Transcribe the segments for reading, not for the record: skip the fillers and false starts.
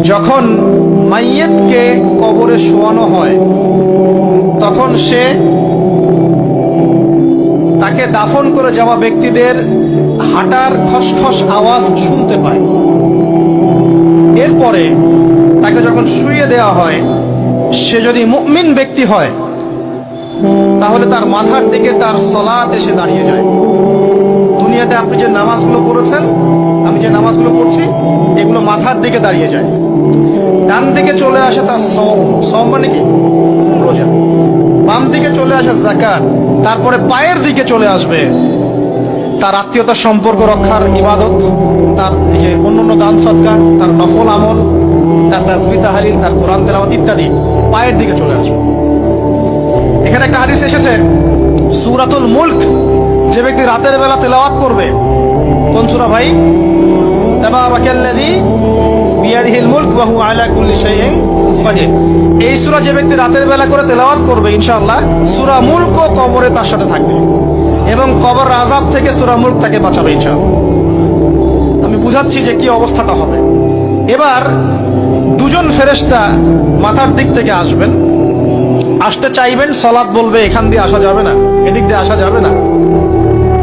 যখন মাইয়েতকে কবরে শোয়ানো হয় তখন সে তাকে দাফন করে যাওয়া ব্যক্তিদের হাঁটার খসখস আওয়াজ শুনতে পায়। এরপরে তাকে যখন শুইয়ে দেওয়া হয়, সে যদি মুমিন ব্যক্তি হয় তাহলে তার মাথার দিকে তার সলাত এসে দাঁড়িয়ে যায়। দুনিয়াতে আপনি যে নামাজগুলো পড়েছেন, আমি যে নামাজগুলো পড়ছি, এগুলো মাথার দিকে দাঁড়িয়ে যায়। ডান দিকে চলে আসে তার সওম মানে কি? রোজা। বাম দিকে চলে আসে যাকাত। তারপরে পায়ের দিকে চলে আসবে তার আত্মীয়তার সম্পর্ক রক্ষার ইবাদত, তার অন্যান্য দান সদকা, তার নফল আমল, তার তাসবিহ তাহলিল, তার কোরআন তেলাওয়াত ইত্যাদি পায়ের দিকে চলে আসবে। এখানে একটা হাদিস এসেছে, সূরাতুল মুলক যে ব্যক্তি রাতের বেলা তেলাওয়াত করবে, কোন সূরা ভাই? তাবারাকাল্লাযী বিয়াদিহিল মুলক ওয়া হুয়া আলা কুল্লি শাইইন কাদির। এই সূরা যে ব্যক্তি রাতের বেলা করে তেলাওয়াত করবে, ইনশাআল্লাহ সূরা মুলক কবরে তার সাথে থাকবে এবং কবর আযাব থেকে সূরা মুলক তাকে বাঁচাবে ইনশাআল্লাহ। আমি বুঝাচ্ছি যে কি অবস্থাটা হবে। এবার দুজন ফেরেশতা মাথার দিক থেকে আসবেন, আসতে চাইবেন, সালাত বলবে এখান দিয়ে আসা যাবে না, এদিক দিয়ে আসা যাবে না।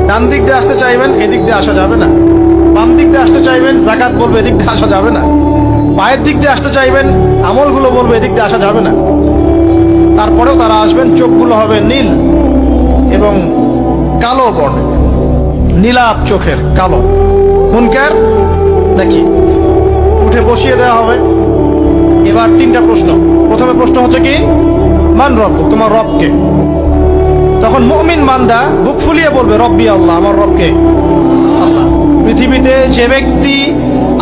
ডান দিক দিয়ে আসতে চাইবেন, এদিক দিয়ে আসা যাবে না। বাম দিক দিয়ে আসতে চাইবেন, যাকাত বলবে এদিক দিয়ে আসা যাবে না। পায়ের দিক দিয়ে আসতে চাইবেন, আমলগুলো বলবে এদিক দিয়ে আসা যাবে না। তারপরেও তারা আসবেন, চোখগুলো হবে নীল এবং কালো বর্ণের, নীলাভ চোখের, কালো। মুনকার নাকি? উঠে বসিয়ে দেওয়া হবে। এবার তিনটা প্রশ্ন। প্রথমে প্রশ্ন হচ্ছে কি, মান রব, তোমার রবকে? তখন মুমিন বান্দা বুক ফুলিয়ে বলবে রব্বি আল্লাহ, আমার রবকে আল্লাহ। পৃথিবীতে যে ব্যক্তি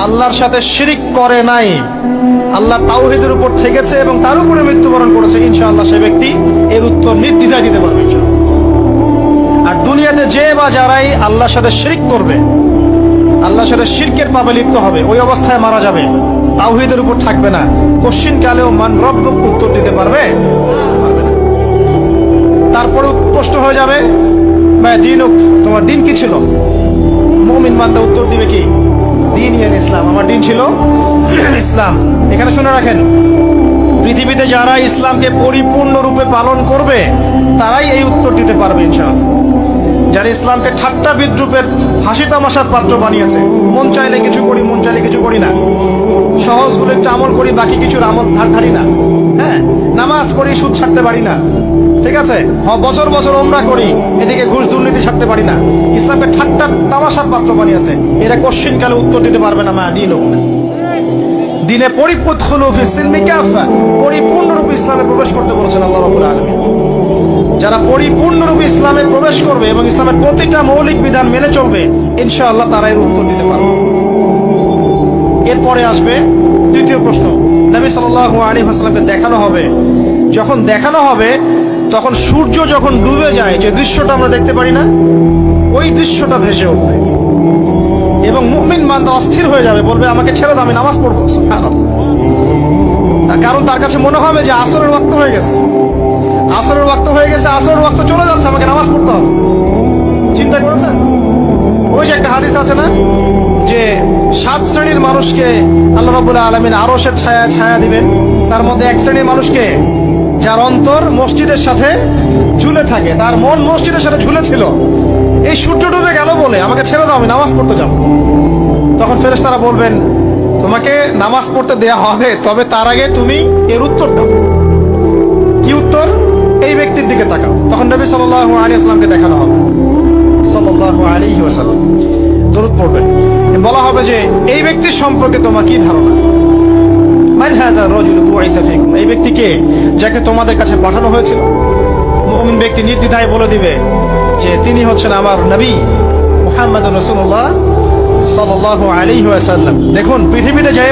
আল্লাহর সাথে শিরিক করে নাই, আল্লাহ তাওহীদের উপর থেকেছে এবং তার উপরে মৃত্যুবরণ করেছে, ইনশাআল্লাহ সে ব্যক্তি এর উত্তর নির্দ্বিধায় দিতে পারবে ইনশাআল্লাহ। আর দুনিয়াতে যে বা যারাই আল্লাহর সাথে শিরিক করবে, আল্লাহর সাথে শিরকের পাপে লিপ্ত হবে, ওই অবস্থায় মারা যাবে, তাওহীদের উপর থাকবে না, কোশ্চিন কালেও মান রব্বুক উত্তর দিতে পারবে না। তারপরে প্রশ্ন হয়ে যাবে মা দীনুক, তোমার দিন কি ছিল? মুমিন বান্দা উত্তর দিবে কি? দিন ইয়াল ইসলাম, আমার দিন ছিল ইসলাম। এখানে শুনে রাখেন, পৃথিবীতে যারা ইসলামকে পরিপূর্ণরূপে পালন করবে তারাই এই উত্তর দিতে পারবে ইনশাআল্লাহ। যারা ইসলামকে ঠাট্টা বিদ্রুপের হাসি তামাশার পাত্র বানিয়েছে, মন চাইলে কিছু করি, মন চাইলে কিছু করি না, সহজ বলে একটা আমল করি, বাকি কিছুর আমল ধারি না, হ্যাঁ, নামাজ পড়ি, সুদ ছাড়তে পারি না, ঠিক আছে, বছর বছর ওমরা করি, এদিকে ঘুষ দুর্নীতি ছাড়তে পারি না, ইসলামকে ঠাট্টা তামাশার পাত্র বানিয়েছে, এরা কোশ্চিন কালে উত্তর দিতে পারবে না মা দীনুক। দিনে পরিপূর্ণরূপে ইসলামে প্রবেশ করতে বলেছেন আল্লাহ রাব্বুল আলামিন। যারা পরিপূর্ণরূপে ইসলামে প্রবেশ করবে এবং ইসলামের প্রতিটা মৌলিক বিধান মেনে চলবে, ইনশাআল্লাহ তারা এর উত্তর দিতে পারবে। এরপরে আসবে তৃতীয় প্রশ্ন। নবী সাল্লাল্লাহু আলাইহি ওয়াসাল্লামকে দেখানো হবে। যখন দেখানো হবে তখন সূর্য যখন ডুবে যায়, যে দৃশ্যটা আমরা দেখতে পারি না, ওই দৃশ্যটা ভেসে উঠবে এবং মুমিন বান্দা অস্থির হয়ে যাবে, বলবে আমাকে ছেড়ে দাও, আমি নামাজ পড়বো। তার কারণ তার কাছে মনে হবে যে আসরের ওয়াক্ত হয়ে গেছে, আসরের ওয়াক্ত হয়ে গেছে, আসরের ওয়াক্ত চলে যাচ্ছে, আমাকে নামাজ পড়তে হবে। চিন্তা করেছেন? ওই যে একটা হাদিস আছে না, যে 7 শ্রেণীর মানুষকে আল্লাহ রাব্বুল আলামিন আরশের ছায়া দিবেন। তার মধ্যে এক শ্রেণীর মানুষকে, যার অন্তর মসজিদের সাথে ঝুলে থাকে, তার মন মসজিদের সাথে ঝুলে ছিল, এই সূর্য ডুবে গেল বলে আমাকে ছেড়ে দাও, আমি নামাজ পড়তে যাব। তখন ফেরেশতারা বলবেন তোমাকে নামাজ পড়তে দেয়া হবে, তবে তার আগে তুমি এর উত্তর দাও। কি উত্তর? এই ব্যক্তির দিকে তাকাও। তখন নবী সাল্লাল্লাহু আলাইহি ওয়াসাল্লামকে দেখানো হবে, সাল্লাল্লাহু আলাইহি ওয়াসাল্লাম দরুদ পড়বেন। বলা হবে যে এই ব্যক্তির সম্পর্কে তোমার কি ধারণা? মান হাযা রাজুলু বুইসা ফীকুম, এই ব্যক্তি কে, যাকে তোমাদের কাছে পাঠানো হয়েছিল? মুমিন ব্যক্তি নির্দ্বিধায় বলে দিবে যে তিনি হচ্ছেন আমার নবী মুহাম্মদুর রাসূলুল্লাহ সাল্লাল্লাহু আলাইহি ওয়াসাল্লাম। দেখুন, পৃথিবীতে যে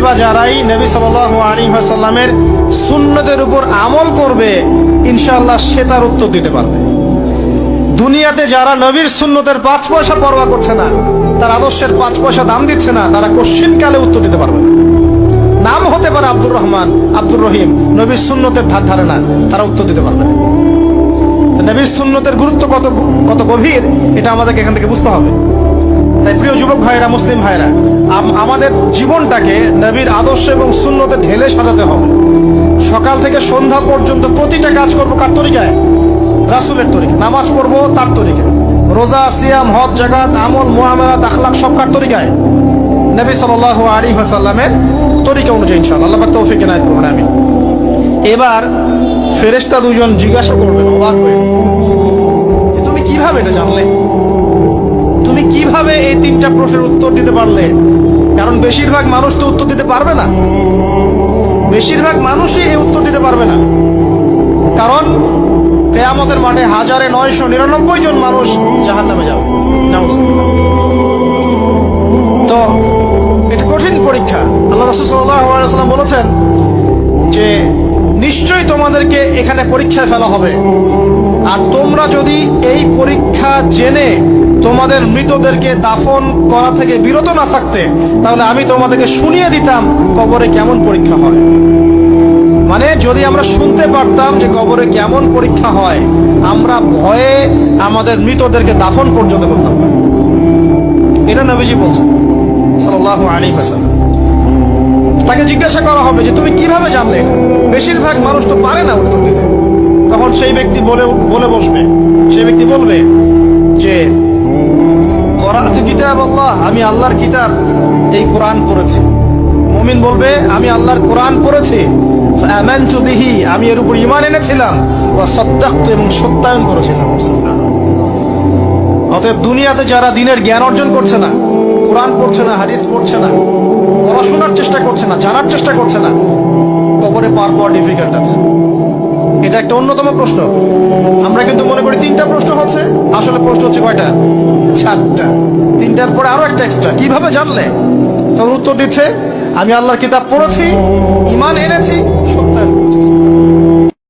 বা যারাই নবী সাল্লাল্লাহু আলাইহি ওয়াসাল্লামের সুন্নতের উপর আমল করবে, ইনশাআল্লাহ সে তার উত্তর দিতে পারবে। দুনিয়াতে যারা নবীর সুন্নতের 5 পয়সা পরোয়া করছে না, তার আদর্শের 5 পয়সা দাম দিচ্ছে না, তারা কোশ্চিন কালে উত্তর দিতে পারবে না। নাম হতে পারে আব্দুর রহমান, আব্দুর রহিম, নবীর সুন্নতের ধার ধারে না, তারা উত্তর দিতে পারবে না। নবীর সুন্নতের গুরুত্ব কত গভীর, এটা আমাদেরকে এখান থেকে বুঝতে হবে। তাই প্রিয় যুবক ভাইরা, মুসলিম ভাইরা, আমাদের জীবনটাকে নবীর আদর্শ এবং সুন্নতে ঢেলে সাজাতে হবে। সকাল থেকে সন্ধ্যা পর্যন্ত প্রতিটা কাজ করবো কার তরিকায়? রাসূলের তরিকা। নামাজ পড়বো তার তরিকায়, রোজা, সিয়াম, হজ, জাকাত, আমল, মুআমালাত, আখলাক সব কার তরিকায়? নবী সাল্লাল্লাহু আলাইহি ওয়াসাল্লামের তরিকা অনুযায়ী ইনশাআল্লাহ। আল্লাহ পাক তৌফিক এনায়েত করুন, আমিন। এবার ফেরেশতা দুজন জিজ্ঞাসা করবেন অবাক হয়ে, যে তুমি কিভাবে এটা জানলে? তুমি কিভাবে এই তিনটা প্রশ্নের উত্তর দিতে পারলে? কারণ বেশিরভাগ মানুষ তো উত্তর দিতে পারবে না, বেশিরভাগ মানুষই এই উত্তর দিতে পারবে না। কারণ কিয়ামতের মাঠে 1999 জন মানুষ জাহান্নামে যাবে। তো এটা কঠিন পরীক্ষা। আল্লাহ রাসূল সাল্লাল্লাহু আলাইহি ওয়াসাল্লাম বলেছেন যে নিশ্চয়ই তোমাদেরকে এখানে পরীক্ষায় ফেলা হবে, আর তোমরা যদি এই পরীক্ষা জেনে তোমাদের মৃতদেরকে দাফন করা থেকে বিরত না থাকতে, তাহলে আমি তোমাদেরকে শুনিয়ে দিতাম কবরে কেমন পরীক্ষা হয়। মানে যদি আমরা শুনতে পারতাম যে কবরে কেমন পরীক্ষা হয়, আমরা ভয়ে আমাদের মৃতদেরকে দাফন পর্যন্ত করতাম না। এটা নবীজি বলছেন সাল্লাল্লাহু আলাইহি ওয়াসাল্লাম। তাকে জিজ্ঞাসা করা হবে যে তুমি কিভাবে জানলে এটা? বেশিরভাগ মানুষ তো পারে না উত্তর দিতে। তখন সেই ব্যক্তি বলে বসবে, সেই ব্যক্তি বলবে যে করাতু কিতাব আল্লাহ, আমি আল্লাহর কিতাব এই কোরআন পড়েছি। মুমিন বলবে আমি আল্লাহর কোরআন পড়েছি, ফাআমানতু বিহি, আমি এর উপর ঈমান এনেছিলাম, ওয়া সাদ্দাকতু, এবং সত্যায়ন করেছিলাম। অতএব দুনিয়াতে যারা দ্বীনের জ্ঞান অর্জন করছে না, কোরআন পড়ছে না, হাদিস পড়ছে না, পড়াশোনার চেষ্টা করছে না, জানার চেষ্টা করছে না, কবরে পার পাওয়া ডিফিকাল্ট আছে। এটা একটা অন্যতম প্রশ্ন। আমরা কিন্তু মনে করি তিনটা প্রশ্ন হচ্ছে, আসলে প্রশ্ন হচ্ছে কয়টা? 4টা। তিনটার পরে আরো একটা এক্সট্রা। কিভাবে জানলে? তখন উত্তর দিচ্ছে আমি আল্লাহর কিতাব পড়েছি, ঈমান এনেছি,